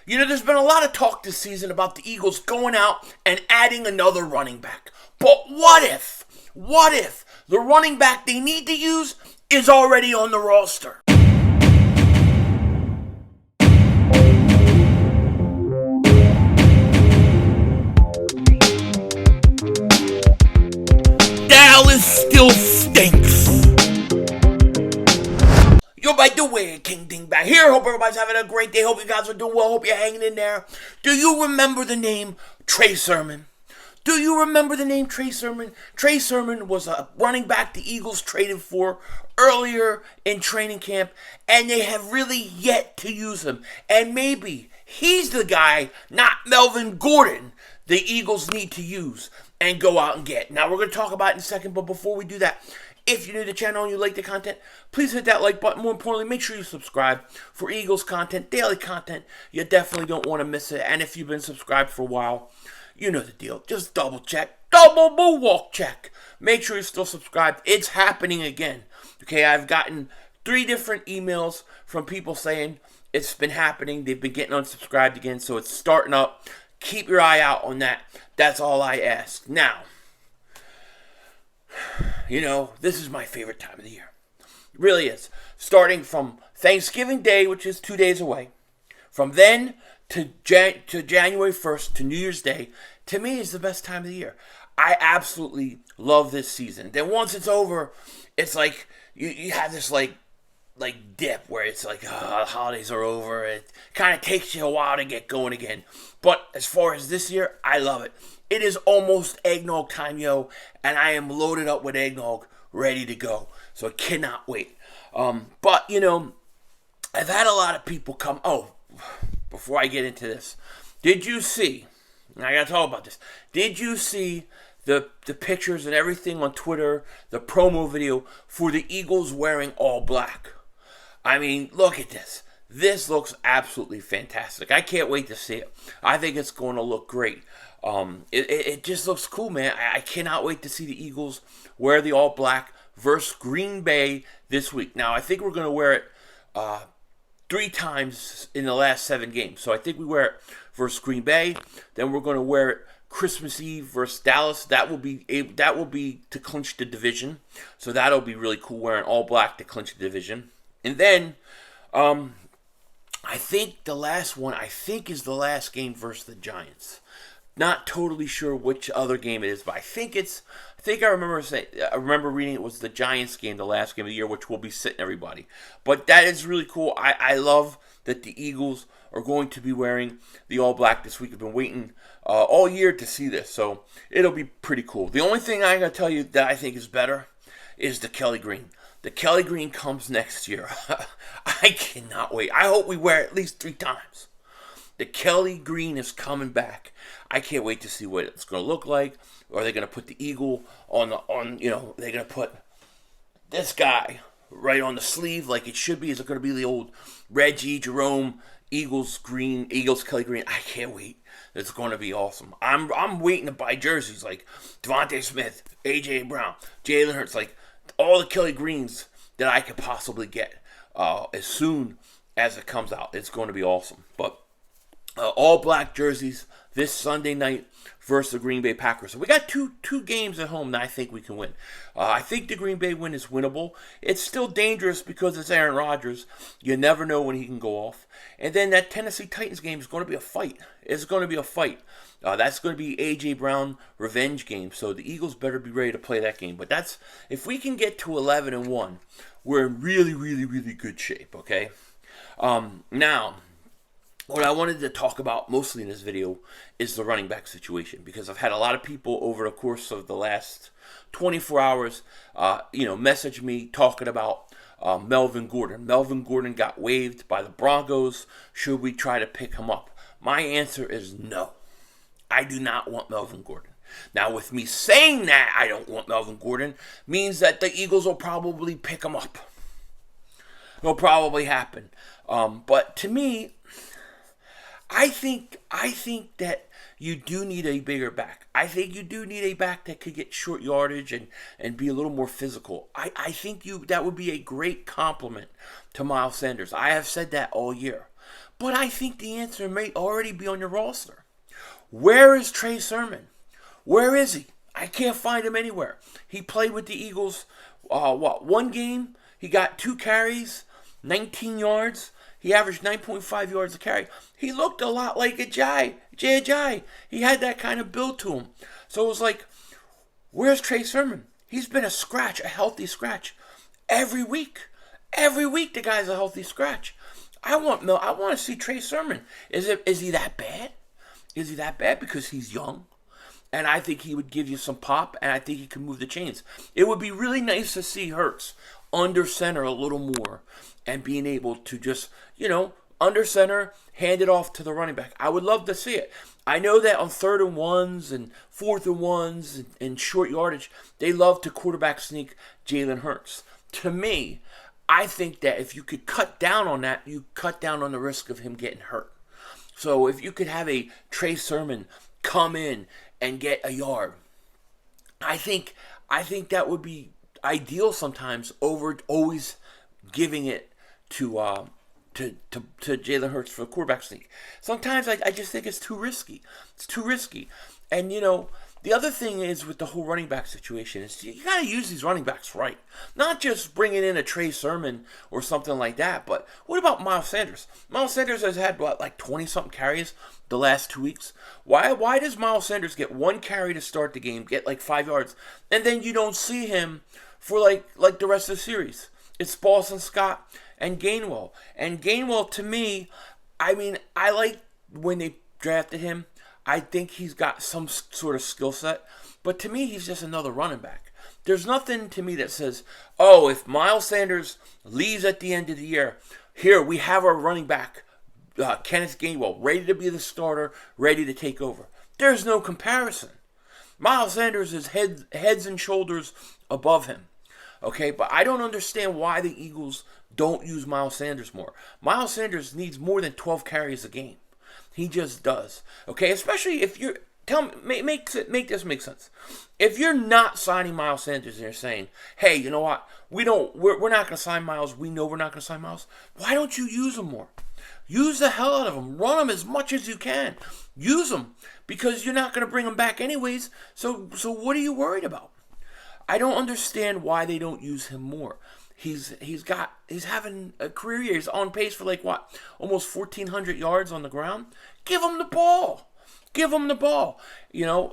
You know, there's been a lot of talk this season about the Eagles going out and adding another running back. But what if the running back they need to use is already on the roster? Dallas still stinks. Yo, by the way, King Dingbat here. Hope everybody's having a great day. Hope you guys are doing well. Hope you're hanging in there. Do you remember the name Trey Sermon? Do you remember the name Trey Sermon? Trey Sermon was a running back the Eagles traded for earlier in training camp, and they have really yet to use him. And maybe he's the guy, not Melvin Gordon, the Eagles need to use and go out and get. Now, we're going to talk about it in a second, but before we do that, if you're new to the channel and you like the content, please hit that like button. More importantly, make sure you subscribe for Eagles content, daily content. You definitely don't want to miss it. And if you've been subscribed for a while, you know the deal. Just double check. Double walk check. Make sure you're still subscribed. It's happening again. Okay, I've gotten 3 different emails from people saying it's been happening. They've been getting unsubscribed again, so it's starting up. Keep your eye out on that. That's all I ask. Now, you know, this is my favorite time of the year. It really is. Starting from Thanksgiving Day, which is 2 days away. From then to January 1st to New Year's Day, to me is the best time of the year. I absolutely love this season. Then once it's over, it's like you have this like dip where it's like, the holidays are over. It kind of takes you a while to get going again. But as far as this year, I love it. It is almost eggnog time, yo, and I am loaded up with eggnog, ready to go. So I cannot wait. But, you know, I've had a lot of people come. Oh, before I get into this, did you see, and I got to talk about this, did you see the pictures and everything on Twitter, the promo video for the Eagles wearing all black? I mean, look at this. This looks absolutely fantastic. I can't wait to see it. I think it's going to look great. It just looks cool, man. I cannot wait to see the Eagles wear the all black versus Green Bay this week. Now, I think we're going to wear it 3 times in the last 7 games. So I think we wear it versus Green Bay. Then we're going to wear it Christmas Eve versus Dallas. That will be to clinch the division. So that'll be really cool, wearing all black to clinch the division. And then I think the last one, is the last game versus the Giants. Not totally sure which other game it is, but I remember reading it was the Giants game, the last game of the year, which will be sitting everybody. But that is really cool. I love that the Eagles are going to be wearing the all black this week. I've been waiting all year to see this, so it'll be pretty cool. The only thing I'm going to tell you that I think is better is the Kelly Green. The Kelly Green comes next year. I cannot wait. I hope we wear it at least 3 times. The Kelly Green is coming back. I can't wait to see what it's going to look like. Are they going to put the eagle they're going to put this guy right on the sleeve like it should be? Is it going to be the old Reggie, Jerome, Eagles Kelly Green? I can't wait. It's going to be awesome. I'm waiting to buy jerseys like Devontae Smith, A.J. Brown, Jalen Hurts, like all the Kelly Greens that I could possibly get as soon as it comes out. It's going to be awesome. But all black jerseys this Sunday night versus the Green Bay Packers. So we got two games at home that I think we can win. I think the Green Bay win is winnable. It's still dangerous because it's Aaron Rodgers. You never know when he can go off. And then that Tennessee Titans game is going to be a fight. It's going to be a fight. That's going to be A.J. Brown revenge game. So the Eagles better be ready to play that game. But if we can get to 11-1, we're in really, really, really good shape. Okay. Now, what I wanted to talk about mostly in this video is the running back situation, because I've had a lot of people over the course of the last 24 hours, message me talking about Melvin Gordon. Melvin Gordon got waived by the Broncos. Should we try to pick him up? My answer is no. I do not want Melvin Gordon. Now, with me saying that I don't want Melvin Gordon means that the Eagles will probably pick him up. It'll probably happen. But to me, I think that you do need a bigger back. I think you do need a back that could get short yardage and be a little more physical. I think that would be a great compliment to Miles Sanders. I have said that all year. But I think the answer may already be on your roster. Where is Trey Sermon? Where is he? I can't find him anywhere. He played with the Eagles, one game? He got 2 carries, 19 yards. He averaged 9.5 yards a carry. He looked a lot like a Jai. He had that kind of build to him. So it was like, where's Trey Sermon? He's been a healthy scratch, every week. Every week the guy's a healthy scratch. I want to see Trey Sermon. Is he that bad? Is he that bad? Because he's young. And I think he would give you some pop, and I think he can move the chains. It would be really nice to see Hurts under center a little more and being able to just, under center, hand it off to the running back. I would love to see it. I know that on 3rd and 1s and 4th and 1s and short yardage, they love to quarterback sneak Jalen Hurts. To me, I think that if you could cut down on that, you cut down on the risk of him getting hurt. So if you could have a Trey Sermon come in and get a yard, I think that would be ideal sometimes over always giving it to Jalen Hurts for a quarterback sneak. Sometimes I just think it's too risky. It's too risky. And, the other thing is with the whole running back situation is you got to use these running backs right. Not just bringing in a Trey Sermon or something like that, but what about Miles Sanders? Miles Sanders has had, 20-something carries the last 2 weeks. Why does Miles Sanders get 1 carry to start the game, get 5 yards, and then you don't see him for like the rest of the series? It's Boston Scott and Gainwell. And Gainwell, to me, I like when they drafted him. I think he's got some sort of skill set. But to me, he's just another running back. There's nothing to me that says, oh, if Miles Sanders leaves at the end of the year, here we have our running back, Kenneth Gainwell, ready to be the starter, ready to take over. There's no comparison. Miles Sanders is heads and shoulders above him. Okay, but I don't understand why the Eagles don't use Miles Sanders more. Miles Sanders needs more than 12 carries a game. He just does. Okay, especially if you're make this make sense. If you're not signing Miles Sanders and you're saying, hey, you know what? We're not going to sign Miles. We know we're not going to sign Miles. Why don't you use him more? Use the hell out of him. Run him as much as you can. Use him because you're not going to bring him back anyways. So what are you worried about? I don't understand why they don't use him more. He's having a career year. He's on pace for almost 1,400 yards on the ground. Give him the ball. Give him the ball.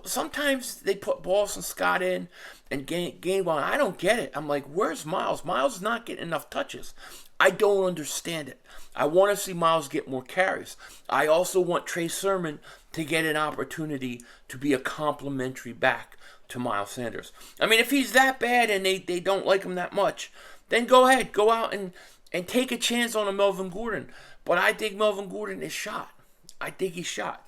Sometimes they put Boston Scott in and Gainwell. I don't get it. I'm like, where's Miles? Miles is not getting enough touches. I don't understand it. I want to see Miles get more carries. I also want Trey Sermon to get an opportunity to be a complimentary back to Miles Sanders. If he's that bad and they don't like him that much, then go ahead. Go out and take a chance on a Melvin Gordon. But I think Melvin Gordon is shot. I think he's shot.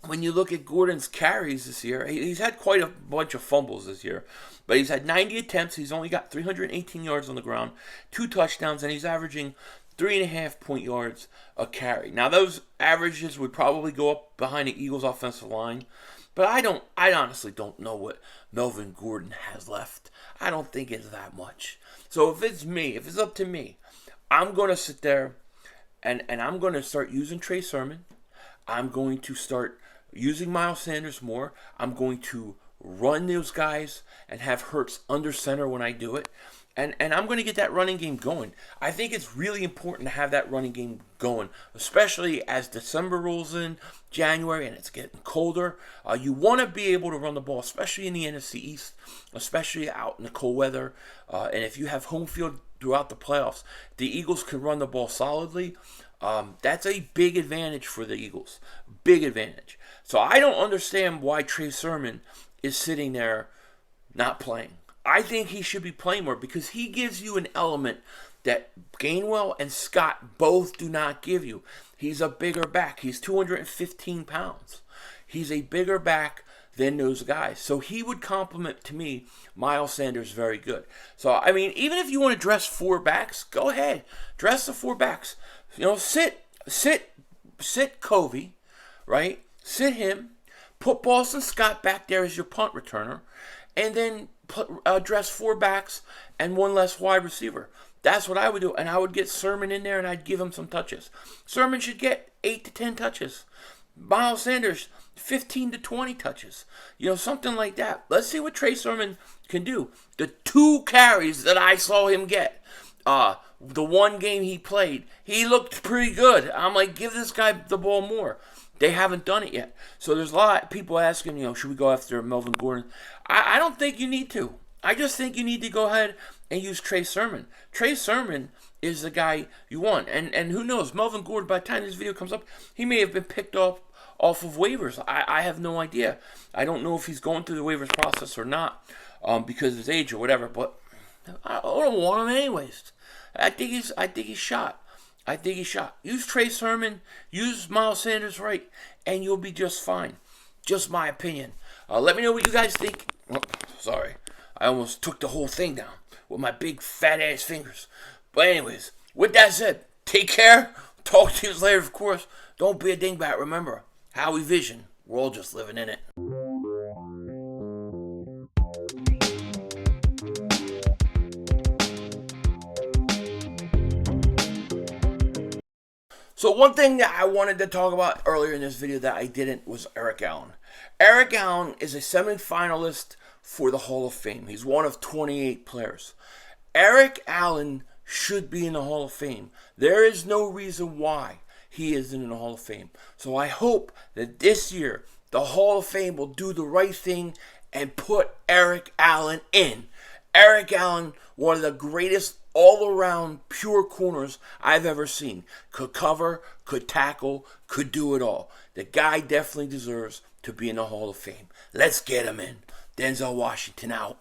When you look at Gordon's carries this year, he's had quite a bunch of fumbles this year. But he's had 90 attempts. He's only got 318 yards on the ground, 2 touchdowns, and he's averaging 3.5 point yards a carry. Now, those averages would probably go up behind the Eagles' offensive line. But I honestly don't know what Melvin Gordon has left. I don't think it's that much. So if it's up to me, I'm going to sit there and I'm going to start using Trey Sermon. I'm going to start using Miles Sanders more. I'm going to run those guys and have Hurts under center when I do it. And I'm going to get that running game going. I think it's really important to have that running game going, especially as December rolls in, January, and it's getting colder. You want to be able to run the ball, especially in the NFC East, especially out in the cold weather. And if you have home field throughout the playoffs, the Eagles can run the ball solidly. That's a big advantage for the Eagles. Big advantage. So I don't understand why Trey Sermon is sitting there not playing. I think he should be playing more because he gives you an element that Gainwell and Scott both do not give you. He's a bigger back. He's 215 pounds. He's a bigger back than those guys. So he would complement, to me, Miles Sanders very good. So, even if you want to dress 4 backs, go ahead. Dress the 4 backs. Sit Covey, right? Sit him. Put Boston Scott back there as your punt returner. And then dress 4 backs and 1 less wide receiver. That's what I would do. And I would get Sermon in there and I'd give him some touches. Sermon should get 8 to 10 touches. Miles Sanders, 15 to 20 touches. Something like that. Let's see what Trey Sermon can do. The 2 carries that I saw him get, the one game he played, he looked pretty good. I'm like, give this guy the ball more. They haven't done it yet. So there's a lot of people asking, should we go after Melvin Gordon? I don't think you need to. I just think you need to go ahead and use Trey Sermon. Trey Sermon is the guy you want. And who knows, Melvin Gordon, by the time this video comes up, he may have been picked off of waivers. I have no idea. I don't know if he's going through the waivers process or not, because of his age or whatever, but I don't want him anyways. I think he's shot. Use Trey Sermon, use Miles Sanders right, and you'll be just fine. Just my opinion. Let me know what you guys think. Oh, sorry. I almost took the whole thing down with my big fat ass fingers. But anyways, with that said, take care. Talk to you later, of course. Don't be a dingbat. Remember, Howie Vision. We're all just living in it. So one thing that I wanted to talk about earlier in this video that I didn't was Eric Allen. Eric Allen is a semi-finalist for the Hall of Fame. He's one of 28 players. Eric Allen should be in the Hall of Fame. There is no reason why he isn't in the Hall of Fame. So I hope that this year the Hall of Fame will do the right thing and put Eric Allen in. Eric Allen, one of the greatest all-around pure corners I've ever seen. Could cover, could tackle, could do it all. The guy definitely deserves to be in the Hall of Fame. Let's get him in. Denzel Washington out.